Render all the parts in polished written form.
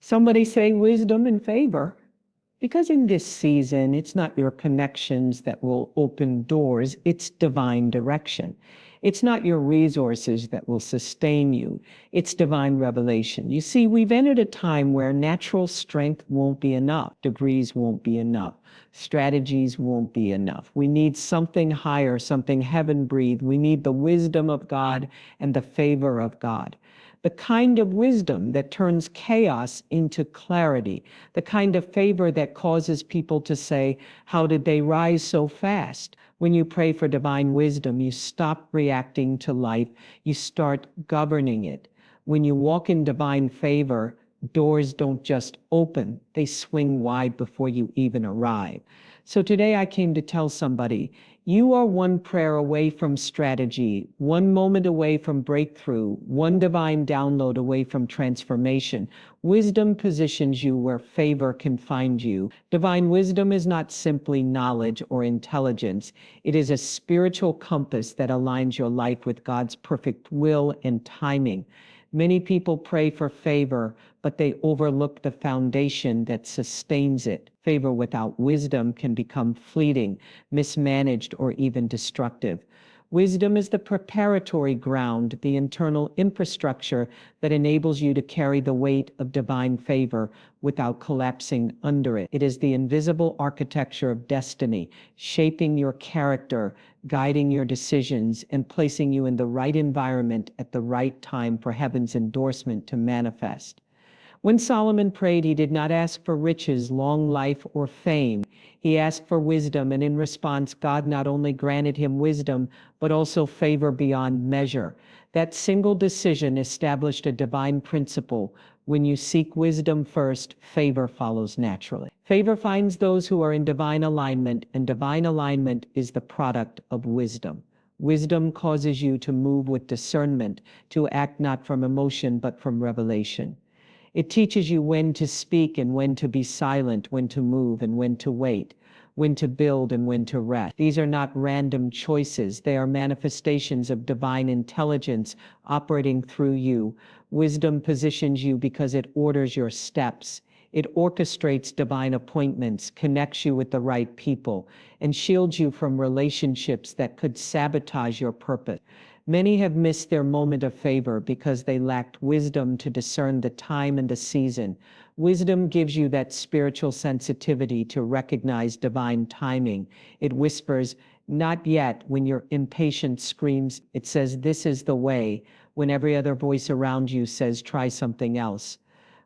Somebody say wisdom and favor. Because in this season, it's not your connections that will open doors, it's divine direction. It's not your resources that will sustain you, it's divine revelation. You see, we've entered a time where natural strength won't be enough, degrees won't be enough, strategies won't be enough. We need something higher, something heaven breathed. We need the wisdom of God and the favor of God. The kind of wisdom that turns chaos into clarity, the kind of favor that causes people to say, how did they rise so fast? When you pray for divine wisdom, you stop reacting to life, you start governing it. When you walk in divine favor, doors don't just open, they swing wide before you even arrive. So today I came to tell somebody, you are one prayer away from strategy, one moment away from breakthrough, one divine download away from transformation. Wisdom positions you where favor can find you. Divine wisdom is not simply knowledge or intelligence. It is a spiritual compass that aligns your life with God's perfect will and timing. Many people pray for favor, but they overlook the foundation that sustains it. Favor without wisdom can become fleeting, mismanaged, or even destructive. Wisdom is the preparatory ground, the internal infrastructure that enables you to carry the weight of divine favor without collapsing under it. It is the invisible architecture of destiny, shaping your character, guiding your decisions, and placing you in the right environment at the right time for heaven's endorsement to manifest. When Solomon prayed, he did not ask for riches, long life, or fame. He asked for wisdom, and in response, God not only granted him wisdom, but also favor beyond measure. That single decision established a divine principle. When you seek wisdom first, favor follows naturally. Favor finds those who are in divine alignment, and divine alignment is the product of wisdom. Wisdom causes you to move with discernment, to act not from emotion, but from revelation. It teaches you when to speak and when to be silent, when to move and when to wait, when to build and when to rest. These are not random choices. They are manifestations of divine intelligence operating through you. Wisdom positions you because it orders your steps. It orchestrates divine appointments, connects you with the right people, and shields you from relationships that could sabotage your purpose. Many have missed their moment of favor because they lacked wisdom to discern the time and the season. Wisdom gives you that spiritual sensitivity to recognize divine timing. It whispers, not yet, when your impatience screams. It says, this is the way, when every other voice around you says, try something else.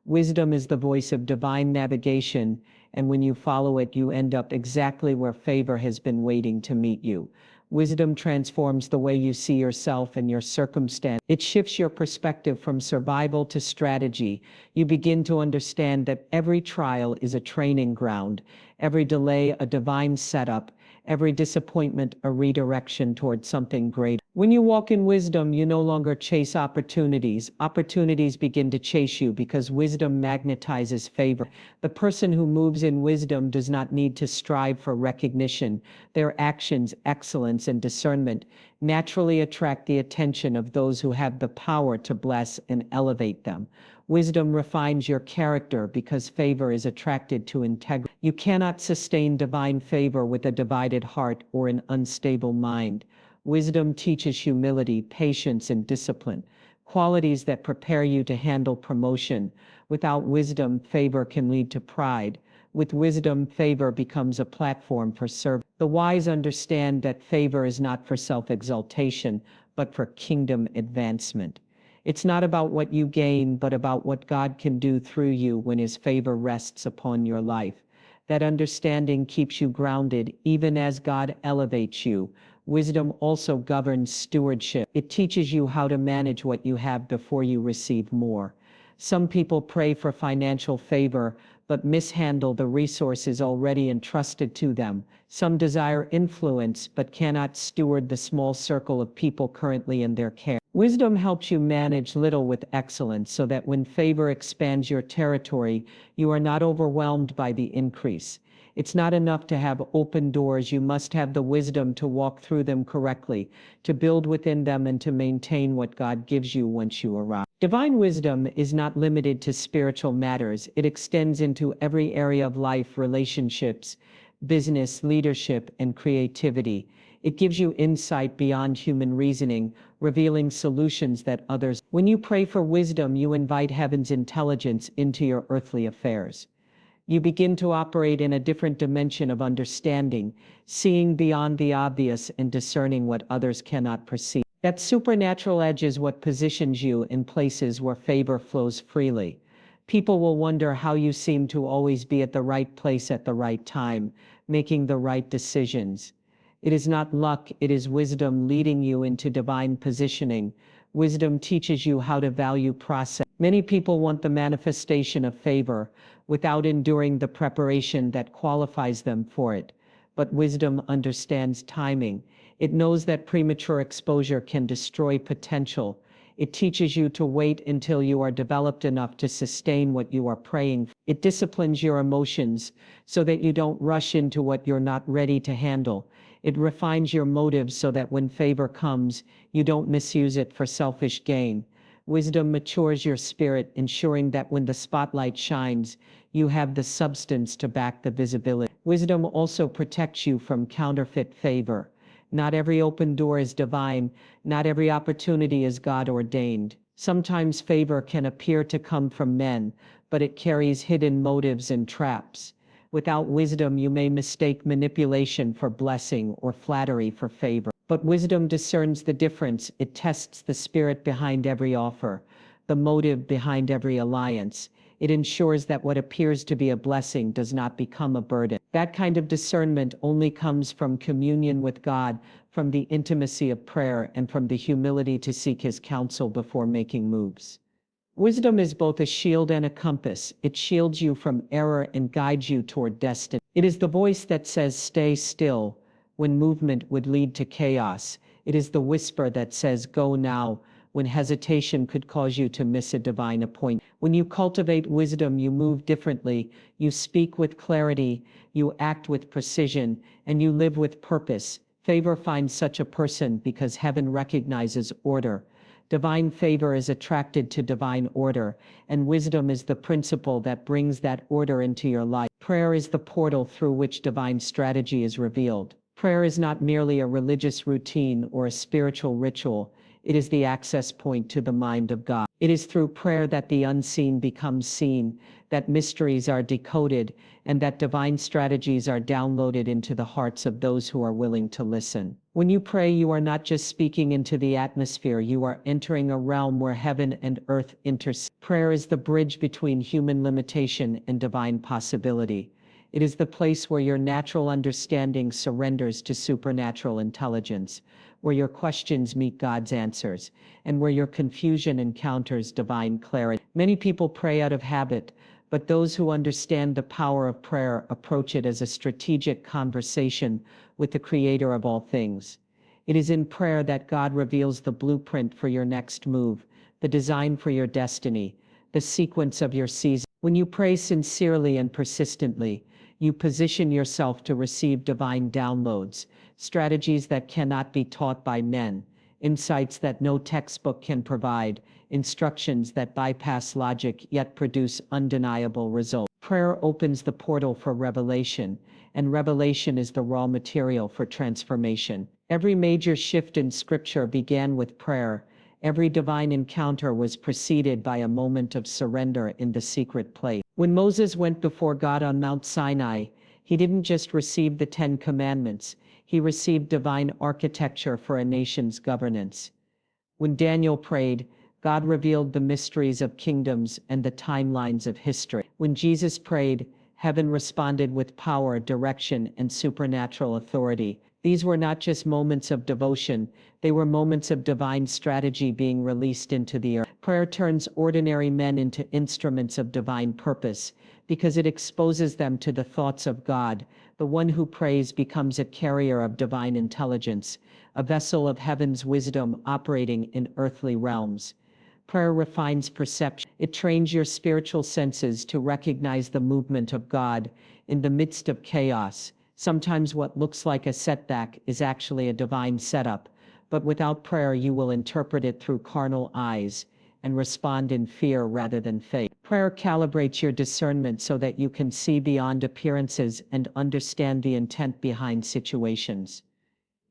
Wisdom is the voice of divine navigation, and when you follow it, you end up exactly where favor has been waiting to meet you. Wisdom transforms the way you see yourself and your circumstance. It shifts your perspective from survival to strategy. You begin to understand that every trial is a training ground, every delay a divine setup, every disappointment a redirection toward something greater. When you walk in wisdom, you no longer chase opportunities. Opportunities begin to chase you because wisdom magnetizes favor. The person who moves in wisdom does not need to strive for recognition. Their actions, excellence, and discernment naturally attract the attention of those who have the power to bless and elevate them. Wisdom refines your character because favor is attracted to integrity. You cannot sustain divine favor with a divided heart or an unstable mind. Wisdom teaches humility, patience, and discipline, qualities that prepare you to handle promotion. Without wisdom, favor can lead to pride. With wisdom, favor becomes a platform for service. The wise understand that favor is not for self-exaltation, but for kingdom advancement. It's not about what you gain, but about what God can do through you when his favor rests upon your life. That understanding keeps you grounded even as God elevates you. Wisdom also governs stewardship. It teaches you how to manage what you have before you receive more. Some people pray for financial favor, but mishandle the resources already entrusted to them. Some desire influence, but cannot steward the small circle of people currently in their care. Wisdom helps you manage little with excellence so that when favor expands your territory, you are not overwhelmed by the increase. It's not enough to have open doors. You must have the wisdom to walk through them correctly, to build within them, and to maintain what God gives you once you arrive. Divine wisdom is not limited to spiritual matters. It extends into every area of life, relationships, business, leadership, and creativity. It gives you insight beyond human reasoning, revealing solutions that others. When you pray for wisdom, you invite heaven's intelligence into your earthly affairs. You begin to operate in a different dimension of understanding, seeing beyond the obvious and discerning what others cannot perceive. That supernatural edge is what positions you in places where favor flows freely. People will wonder how you seem to always be at the right place at the right time, making the right decisions. It is not luck, it is wisdom leading you into divine positioning. Wisdom teaches you how to value process. Many people want the manifestation of favor without enduring the preparation that qualifies them for it. But wisdom understands timing. It knows that premature exposure can destroy potential. It teaches you to wait until you are developed enough to sustain what you are praying for. It disciplines your emotions so that you don't rush into what you're not ready to handle. It refines your motives so that when favor comes, you don't misuse it for selfish gain. Wisdom matures your spirit, ensuring that when the spotlight shines, you have the substance to back the visibility. Wisdom also protects you from counterfeit favor. Not every open door is divine. Not every opportunity is God ordained. Sometimes favor can appear to come from men, but it carries hidden motives and traps. Without wisdom, you may mistake manipulation for blessing or flattery for favor. But wisdom discerns the difference. It tests the spirit behind every offer, the motive behind every alliance. It ensures that what appears to be a blessing does not become a burden. That kind of discernment only comes from communion with God, from the intimacy of prayer, and from the humility to seek His counsel before making moves. Wisdom is both a shield and a compass. It shields you from error and guides you toward destiny. It is the voice that says, "Stay still," when movement would lead to chaos. It is the whisper that says, "Go now," when hesitation could cause you to miss a divine appointment. When you cultivate wisdom, you move differently. You speak with clarity, you act with precision, and you live with purpose. Favor finds such a person because heaven recognizes order. Divine favor is attracted to divine order, and wisdom is the principle that brings that order into your life. Prayer is the portal through which divine strategy is revealed. Prayer is not merely a religious routine or a spiritual ritual. It is the access point to the mind of God. It is through prayer that the unseen becomes seen, that mysteries are decoded, and that divine strategies are downloaded into the hearts of those who are willing to listen. When you pray, you are not just speaking into the atmosphere, you are entering a realm where heaven and earth intersect. Prayer is the bridge between human limitation and divine possibility. It is the place where your natural understanding surrenders to supernatural intelligence, where your questions meet God's answers, and where your confusion encounters divine clarity. Many people pray out of habit, but those who understand the power of prayer approach it as a strategic conversation with the Creator of all things. It is in prayer that God reveals the blueprint for your next move, the design for your destiny, the sequence of your season. When you pray sincerely and persistently, you position yourself to receive divine downloads, strategies that cannot be taught by men, insights that no textbook can provide, instructions that bypass logic yet produce undeniable results. Prayer opens the portal for revelation, and revelation is the raw material for transformation. Every major shift in Scripture began with prayer. Every divine encounter was preceded by a moment of surrender in the secret place. When Moses went before God on Mount Sinai, he didn't just receive the 10 Commandments, he received divine architecture for a nation's governance. When Daniel prayed, God revealed the mysteries of kingdoms and the timelines of history. When Jesus prayed, heaven responded with power, direction, and supernatural authority. These were not just moments of devotion, they were moments of divine strategy being released into the earth. Prayer turns ordinary men into instruments of divine purpose because it exposes them to the thoughts of God. The one who prays becomes a carrier of divine intelligence, a vessel of heaven's wisdom operating in earthly realms. Prayer refines perception. It trains your spiritual senses to recognize the movement of God in the midst of chaos. Sometimes what looks like a setback is actually a divine setup, but without prayer, you will interpret it through carnal eyes and respond in fear rather than faith. Prayer calibrates your discernment so that you can see beyond appearances and understand the intent behind situations.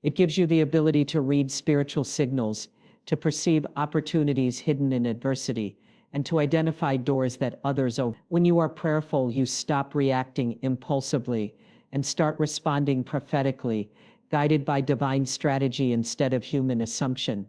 It gives you the ability to read spiritual signals, to perceive opportunities hidden in adversity, and to identify doors that others open. When you are prayerful, you stop reacting impulsively and start responding prophetically, guided by divine strategy instead of human assumption.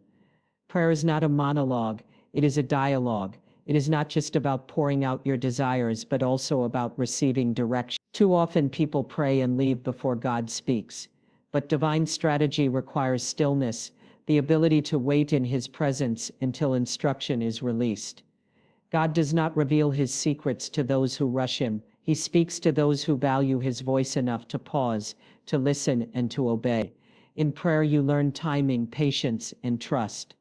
Prayer is not a monologue, it is a dialogue. It is not just about pouring out your desires, but also about receiving direction. Too often people pray and leave before God speaks. But divine strategy requires stillness, the ability to wait in His presence until instruction is released. God does not reveal His secrets to those who rush Him. He speaks to those who value His voice enough to pause, to listen, and to obey. In prayer, you learn timing, patience, and trust.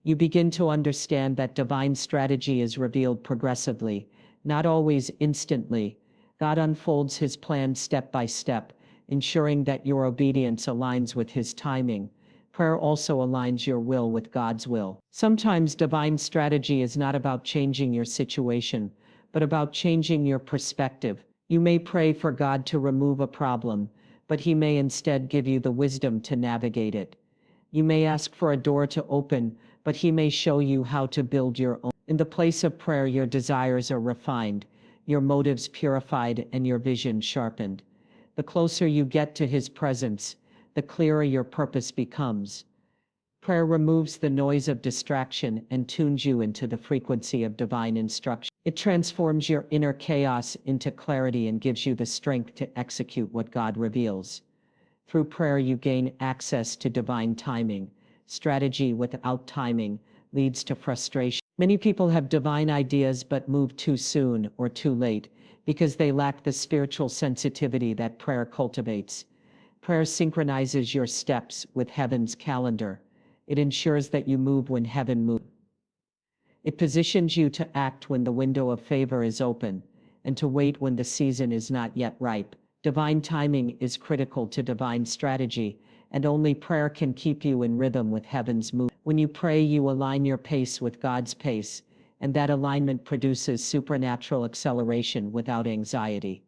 You begin to understand that divine strategy is revealed progressively, not always instantly. God unfolds His plan step by step, ensuring that your obedience aligns with His timing. Prayer also aligns your will with God's will. Sometimes divine strategy is not about changing your situation, but about changing your perspective. You may pray for God to remove a problem, but He may instead give you the wisdom to navigate it. You may ask for a door to open, but He may show you how to build your own. In the place of prayer, your desires are refined, your motives purified, and your vision sharpened. The closer you get to His presence, the clearer your purpose becomes. Prayer removes the noise of distraction and tunes you into the frequency of divine instruction. It transforms your inner chaos into clarity and gives you the strength to execute what God reveals. Through prayer, you gain access to divine timing. Strategy without timing leads to frustration. Many people have divine ideas but move too soon or too late because they lack the spiritual sensitivity that prayer cultivates. Prayer synchronizes your steps with heaven's calendar. It ensures that you move when heaven moves. It positions you to act when the window of favor is open, and to wait when the season is not yet ripe. Divine timing is critical to divine strategy, and only prayer can keep you in rhythm with heaven's move. When you pray, you align your pace with God's pace, and that alignment produces supernatural acceleration without anxiety.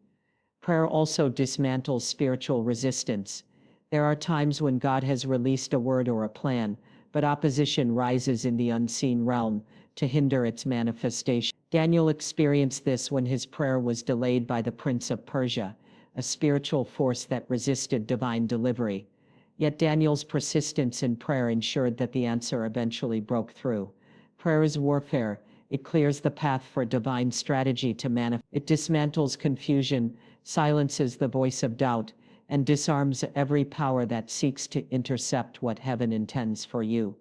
Prayer also dismantles spiritual resistance. There are times when God has released a word or a plan, but opposition rises in the unseen realm to hinder its manifestation. Daniel experienced this when his prayer was delayed by the Prince of Persia, a spiritual force that resisted divine delivery. Yet Daniel's persistence in prayer ensured that the answer eventually broke through. Prayer is warfare. It clears the path for divine strategy to manifest. It dismantles confusion, silences the voice of doubt, and disarms every power that seeks to intercept what heaven intends for you.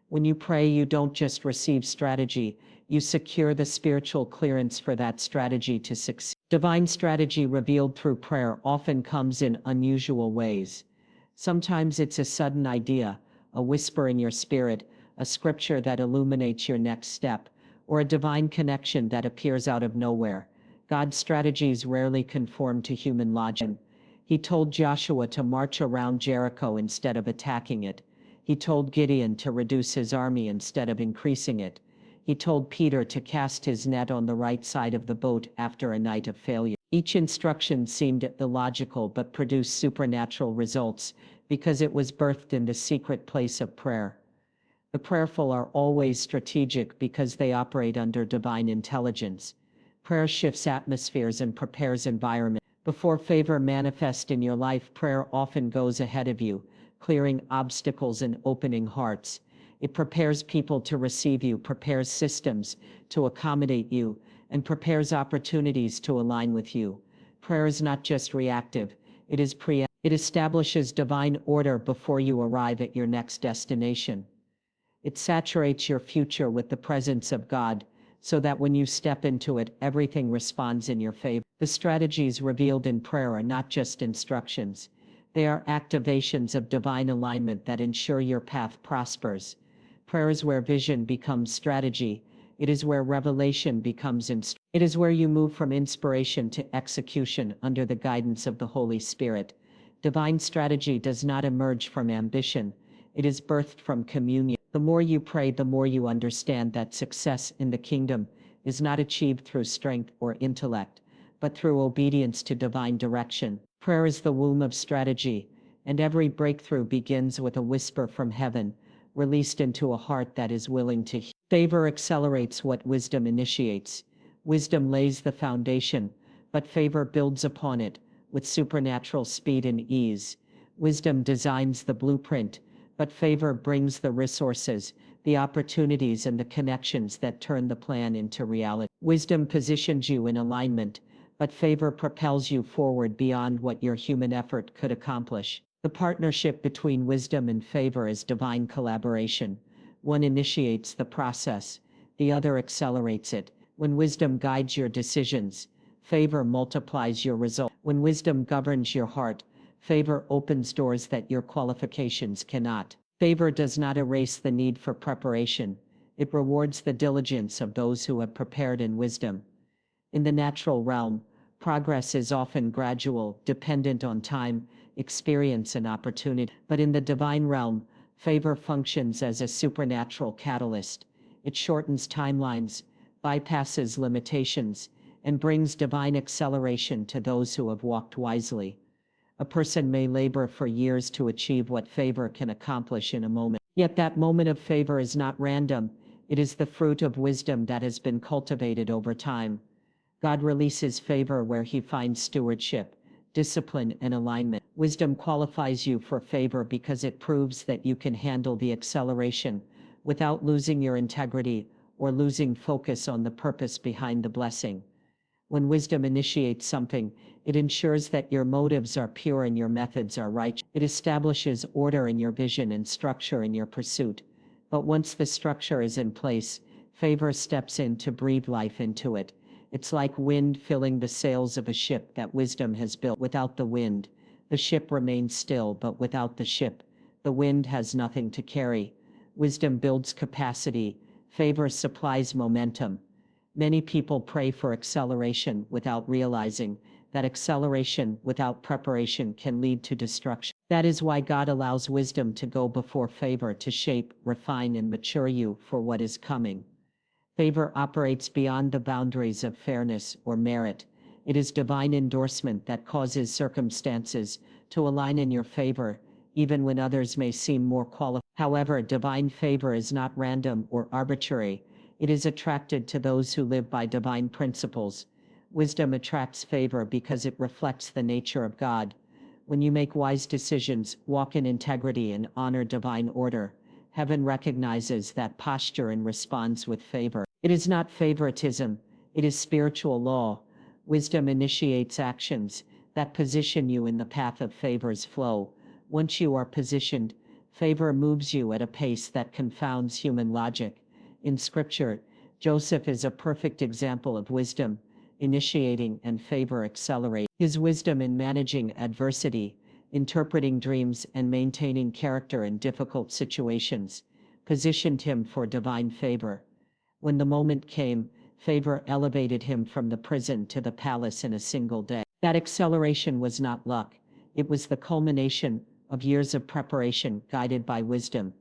When you pray, you don't just receive strategy, you secure the spiritual clearance for that strategy to succeed. Divine strategy revealed through prayer often comes in unusual ways. Sometimes it's a sudden idea, a whisper in your spirit, a scripture that illuminates your next step, or a divine connection that appears out of nowhere. God's strategies rarely conform to human logic. He told Joshua to march around Jericho instead of attacking it. He told Gideon to reduce his army instead of increasing it. He told Peter to cast his net on the right side of the boat after a night of failure. Each instruction seemed illogical but produced supernatural results because it was birthed in the secret place of prayer. The prayerful are always strategic because they operate under divine intelligence. Prayer shifts atmospheres and prepares environments. Before favor manifests in your life, prayer often goes ahead of you, clearing obstacles and opening hearts. It prepares people to receive you, prepares systems to accommodate you, and prepares opportunities to align with you. Prayer is not just reactive, it is preemptive. It establishes divine order before you arrive at your next destination. It saturates your future with the presence of God, so that when you step into it, everything responds in your favor. The strategies revealed in prayer are not just instructions. They are activations of divine alignment that ensure your path prospers. Prayer is where vision becomes strategy. It is where revelation becomes it is where you move from inspiration to execution under the guidance of the Holy Spirit. Divine strategy does not emerge from ambition. It is birthed from communion. The more you pray, the more you understand that success in the kingdom is not achieved through strength or intellect, but through obedience to divine direction. Prayer is the womb of strategy, and every breakthrough begins with a whisper from heaven, released into a heart that is willing to hear. Favor accelerates what wisdom initiates. Wisdom lays the foundation, but favor builds upon it with supernatural speed and ease. Wisdom designs the blueprint, but favor brings the resources, the opportunities, and the connections that turn the plan into reality. Wisdom positions you in alignment, but favor propels you forward beyond what your human effort could accomplish. The partnership between wisdom and favor is divine collaboration. One initiates the process, the other accelerates it. When wisdom guides your decisions, favor multiplies your results. When wisdom governs your heart, favor opens doors that your qualifications cannot. Favor does not erase the need for preparation. It rewards the diligence of those who have prepared in wisdom. In the natural realm, progress is often gradual, dependent on time, experience, and opportunity. But in the divine realm, favor functions as a supernatural catalyst. It shortens timelines, bypasses limitations, and brings divine acceleration to those who have walked wisely. A person may labor for years to achieve what favor can accomplish in a moment. Yet that moment of favor is not random. It is the fruit of wisdom that has been cultivated over time. God releases favor where he finds stewardship, discipline, and alignment. Wisdom qualifies you for favor because it proves that you can handle the acceleration without losing your integrity or losing focus on the purpose behind the blessing. When wisdom initiates something, it ensures that your motives are pure and your methods are right. It establishes order in your vision and structure in your pursuit. But once the structure is in place, favor steps in to breathe life into it. It's like wind filling the sails of a ship that wisdom has built. Without the wind, the ship remains still, but without the ship, the wind has nothing to carry. Wisdom builds capacity. Favor supplies momentum. Many people pray for acceleration without realizing that acceleration without preparation can lead to destruction. That is why God allows wisdom to go before favor to shape, refine, and mature you for what is coming. Favor operates beyond the boundaries of fairness or merit. It is divine endorsement that causes circumstances to align in your favor, even when others may seem more qualified. However, divine favor is not random or arbitrary. It is attracted to those who live by divine principles. Wisdom attracts favor because it reflects the nature of God. When you make wise decisions, walk in integrity, and honor divine order, heaven recognizes that posture and responds with favor. It is not favoritism, it is spiritual law. Wisdom initiates actions that position you in the path of favor's flow. Once you are positioned, favor moves you at a pace that confounds human logic. In Scripture, Joseph is a perfect example of wisdom initiating and favor accelerating. His wisdom in managing adversity, interpreting dreams, and maintaining character in difficult situations positioned him for divine favor. When the moment came, favor elevated him from the prison to the palace in a single day. That acceleration was not luck. It was the culmination of years of preparation guided by wisdom.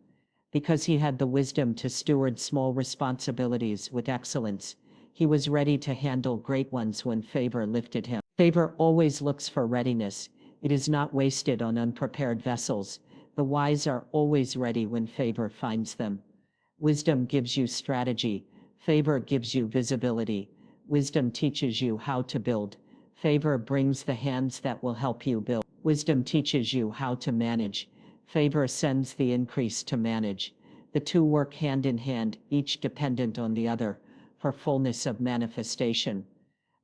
Because he had the wisdom to steward small responsibilities with excellence, he was ready to handle great ones when favor lifted him. Favor always looks for readiness. It is not wasted on unprepared vessels. The wise are always ready when favor finds them. Wisdom gives you strategy. Favor gives you visibility. Wisdom teaches you how to build. Favor brings the hands that will help you build. Wisdom teaches you how to manage. Favor sends the increase to manage. The two work hand in hand, each dependent on the other, for fullness of manifestation.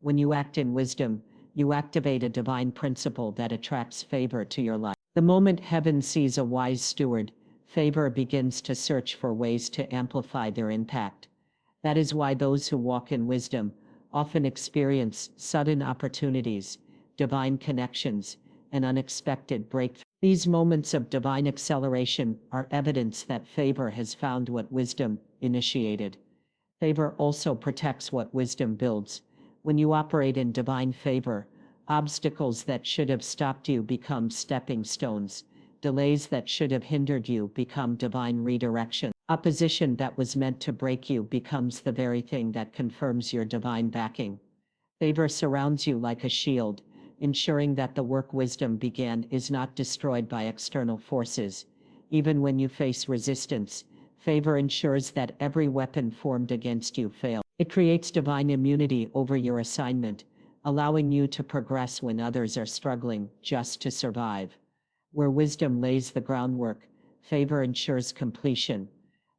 When you act in wisdom, you activate a divine principle that attracts favor to your life. The moment heaven sees a wise steward, favor begins to search for ways to amplify their impact. That is why those who walk in wisdom often experience sudden opportunities, divine connections, and unexpected breakthroughs. These moments of divine acceleration are evidence that favor has found what wisdom initiated. Favor also protects what wisdom builds. When you operate in divine favor, obstacles that should have stopped you become stepping stones. Delays that should have hindered you become divine redirection. Opposition that was meant to break you becomes the very thing that confirms your divine backing. Favor surrounds you like a shield, ensuring that the work wisdom began is not destroyed by external forces. Even when you face resistance, favor ensures that every weapon formed against you fails. It creates divine immunity over your assignment, allowing you to progress when others are struggling just to survive. Where wisdom lays the groundwork, favor ensures completion.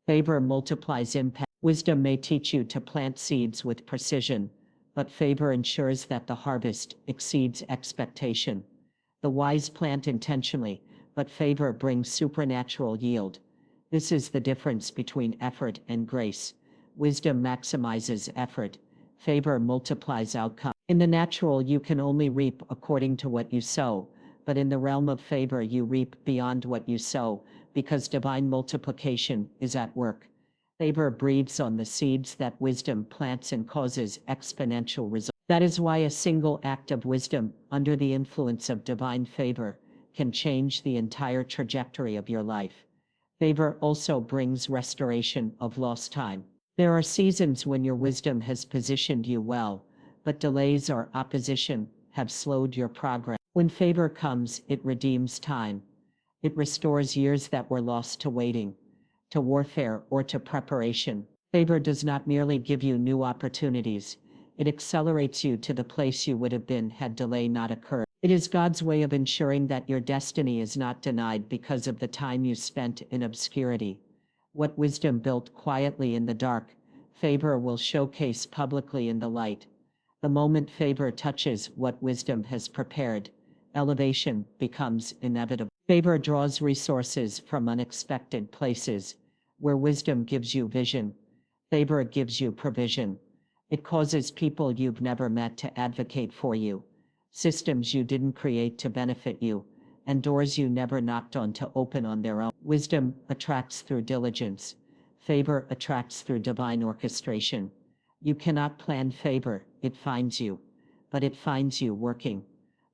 Favor multiplies impact. Wisdom may teach you to plant seeds with precision, but favor ensures that the harvest exceeds expectation. The wise plant intentionally, but favor brings supernatural yield. This is the difference between effort and grace. Wisdom maximizes effort. Favor multiplies outcome. In the natural, you can only reap according to what you sow, but in the realm of favor, you reap beyond what you sow, because divine multiplication is at work. Favor breathes on the seeds that wisdom plants and causes exponential results. That is why a single act of wisdom, under the influence of divine favor, can change the entire trajectory of your life. Favor also brings restoration of lost time. There are seasons when your wisdom has positioned you well, but delays or opposition have slowed your progress. When favor comes, it redeems time. It restores years that were lost to waiting, to warfare, or to preparation. Favor does not merely give you new opportunities, it accelerates you to the place you would have been had delay not occurred. It is God's way of ensuring that your destiny is not denied because of the time you spent in obscurity. What wisdom built quietly in the dark, favor will showcase publicly in the light. The moment favor touches what wisdom has prepared, elevation becomes inevitable. Favor draws resources from unexpected places. Where wisdom gives you vision, favor gives you provision. It causes people you've never met to advocate for you, systems you didn't create to benefit you, and doors you never knocked on to open on their own. Wisdom attracts through diligence. Favor attracts through divine orchestration. You cannot plan favor, it finds you, but it finds you working,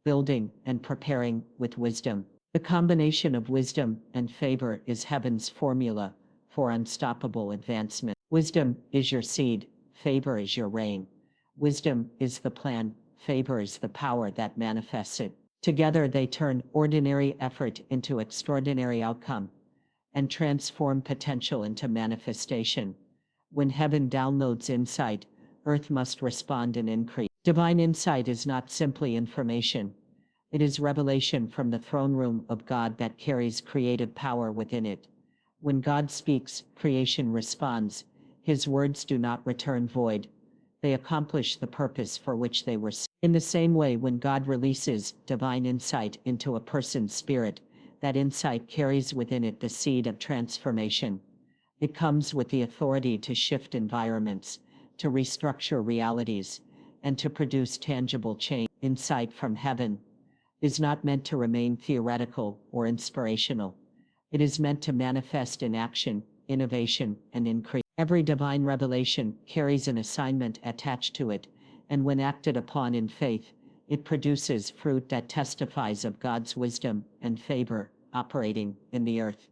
building, and preparing with wisdom. The combination of wisdom and favor is heaven's formula for unstoppable advancement. Wisdom is your seed, favor is your rain. Wisdom is the plan, favor is the power that manifests it. Together they turn ordinary effort into extraordinary outcome and transform potential into manifestation. When heaven downloads insight, earth must respond and increase. Divine insight is not simply information. It is revelation from the throne room of God that carries creative power within it. When God speaks, creation responds. His words do not return void. They accomplish the purpose for which they were sent. In the same way, when God releases divine insight into a person's spirit, that insight carries within it the seed of transformation. It comes with the authority to shift environments, to restructure realities, and to produce tangible change. Insight from heaven is not meant to remain theoretical or inspirational. It is meant to manifest in action, innovation, and increase. Every divine revelation carries an assignment attached to it, and when acted upon in faith, it produces fruit that testifies of God's wisdom and favor operating in the earth.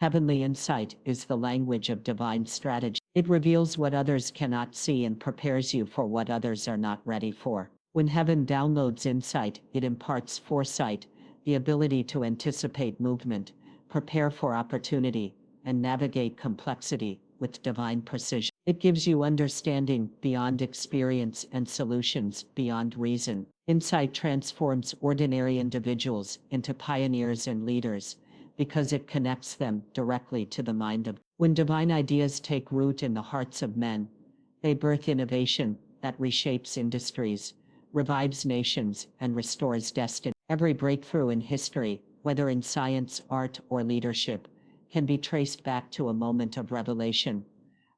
Heavenly insight is the language of divine strategy. It reveals what others cannot see and prepares you for what others are not ready for. When heaven downloads insight, it imparts foresight, the ability to anticipate movement, prepare for opportunity, and navigate complexity with divine precision. It gives you understanding beyond experience and solutions beyond reason. Insight transforms ordinary individuals into pioneers and leaders because it connects them directly to the mind of. When divine ideas take root in the hearts of men, they birth innovation that reshapes industries, revives nations, and restores destiny. Every breakthrough in history, whether in science, art, or leadership, can be traced back to a moment of revelation.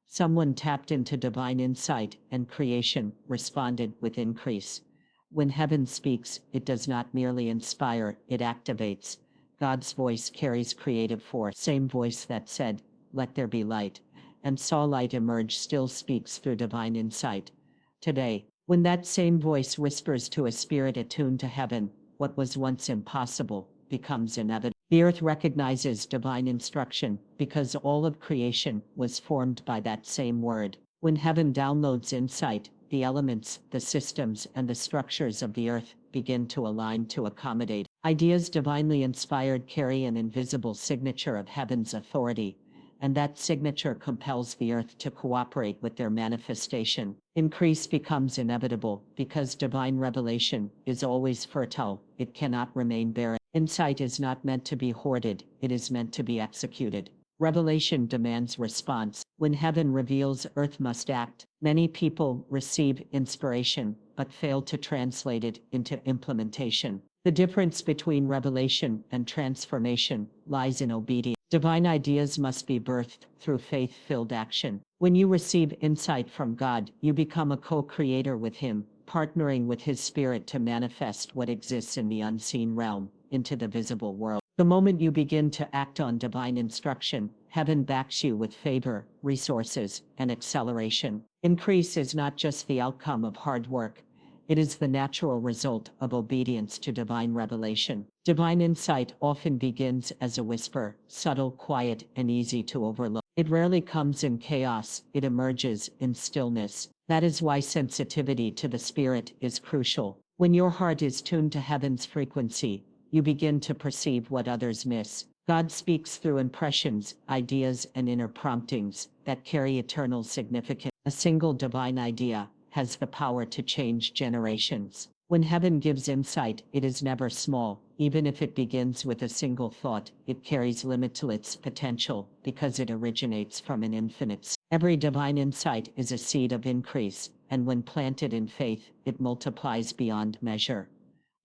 Someone tapped into divine insight, and creation responded with increase. When heaven speaks, it does not merely inspire, it activates. God's voice carries creative force. Same voice that said, "Let there be light," and saw light emerge still speaks through divine insight. Today, when that same voice whispers to a spirit attuned to heaven, what was once impossible becomes inevitable. The earth recognizes divine instruction because all of creation was formed by that same word. When heaven downloads insight, the elements, the systems, and the structures of the earth begin to align to accommodate. Ideas divinely inspired carry an invisible signature of heaven's authority, and that signature compels the earth to cooperate with their manifestation. Increase becomes inevitable because divine revelation is always fertile, it cannot remain barren. Insight is not meant to be hoarded, it is meant to be executed. Revelation demands response. When heaven reveals, earth must act. Many people receive inspiration, but fail to translate it into implementation. The difference between revelation and transformation lies in obedience. Divine ideas must be birthed through faith-filled action. When you receive insight from God, you become a co-creator with Him, partnering with His Spirit to manifest what exists in the unseen realm into the visible world. The moment you begin to act on divine instruction, heaven backs you with favor, resources, and acceleration. Increase is not just the outcome of hard work, it is the natural result of obedience to divine revelation. Divine insight often begins as a whisper, subtle, quiet, and easy to overlook. It rarely comes in chaos, it emerges in stillness. That is why sensitivity to the Spirit is crucial. When your heart is tuned to heaven's frequency, you begin to perceive what others miss. God speaks through impressions, ideas, and inner promptings that carry eternal significance. A single divine idea has the power to change generations. When heaven gives insight, it is never small. Even if it begins with a single thought, it carries limitless potential because it originates from an infinite. Every divine insight is a seed of increase, and when planted in faith, it multiplies beyond measure.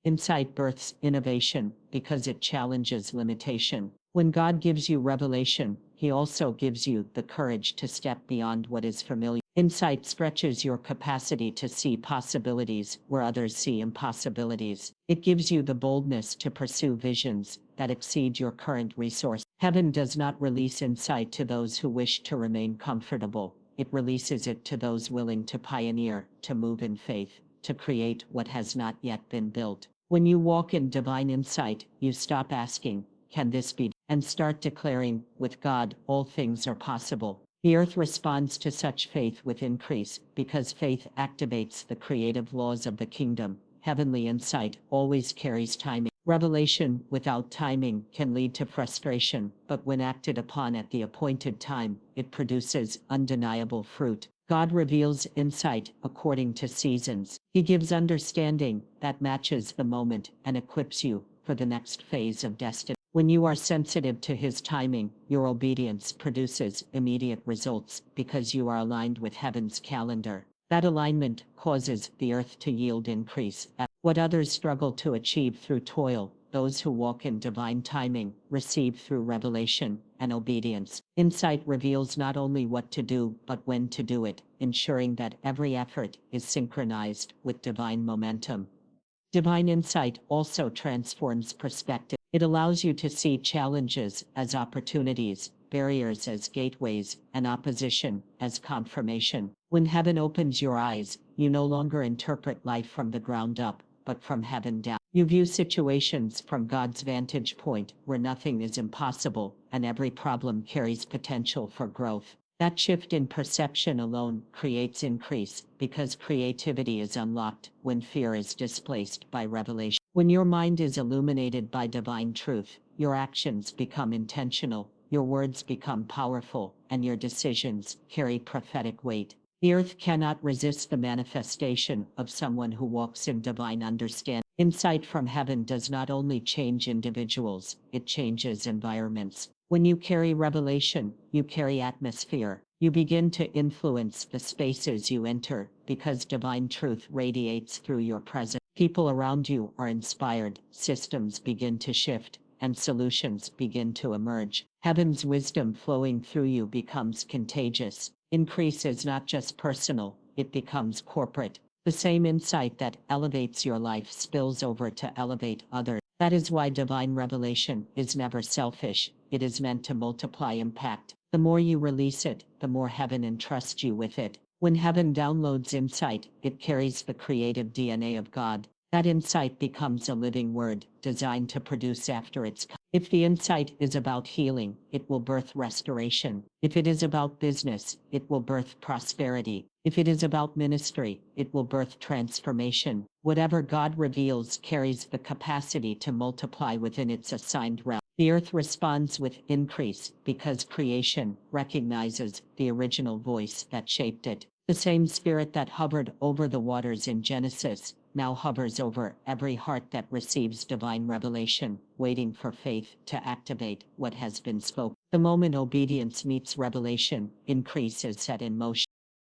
Insight births innovation because it challenges limitation. When God gives you revelation, He also gives you the courage to step beyond what is familiar. Insight stretches your capacity to see possibilities where others see impossibilities. It gives you the boldness to pursue visions that exceed your current resource. Heaven does not release insight to those who wish to remain comfortable. It releases it to those willing to pioneer, to move in faith, to create what has not yet been built. When you walk in divine insight, you stop asking, "Can this be?" and start declaring, "With God, all things are possible." The earth responds to such faith with increase because faith activates the creative laws of the kingdom. Heavenly insight always carries timing. Revelation without timing can lead to frustration, but when acted upon at the appointed time, it produces undeniable fruit. God reveals insight according to seasons. He gives understanding that matches the moment and equips you for the next phase of destiny. When you are sensitive to His timing, your obedience produces immediate results because you are aligned with heaven's calendar. That alignment causes the earth to yield increase. What others struggle to achieve through toil, those who walk in divine timing receive through revelation and obedience. Insight reveals not only what to do, but when to do it, ensuring that every effort is synchronized with divine momentum. Divine insight also transforms perspective. It allows you to see challenges as opportunities, barriers as gateways, and opposition as confirmation. When heaven opens your eyes, you no longer interpret life from the ground up, but from heaven down. You view situations from God's vantage point, where nothing is impossible, and every problem carries potential for growth. That shift in perception alone creates increase, because creativity is unlocked when fear is displaced by revelation. When your mind is illuminated by divine truth, your actions become intentional, your words become powerful, and your decisions carry prophetic weight. The earth cannot resist the manifestation of someone who walks in divine understanding. Insight from heaven does not only change individuals, it changes environments. When you carry revelation, you carry atmosphere. You begin to influence the spaces you enter because divine truth radiates through your presence. People around you are inspired, systems begin to shift, and solutions begin to emerge. Heaven's wisdom flowing through you becomes contagious. Increase is not just personal, it becomes corporate. The same insight that elevates your life spills over to elevate others. That is why divine revelation is never selfish. It is meant to multiply impact. The more you release it, the more heaven entrusts you with it. When heaven downloads insight, it carries the creative DNA of God. That insight becomes a living word, designed to produce after its kind. If the insight is about healing, it will birth restoration. If it is about business, it will birth prosperity. If it is about ministry, it will birth transformation. Whatever God reveals carries the capacity to multiply within its assigned realm. The earth responds with increase because creation recognizes the original voice that shaped it. The same spirit that hovered over the waters in Genesis now hovers over every heart that receives divine revelation, waiting for faith to activate what has been spoken. The moment obedience meets revelation, increase is set in motion.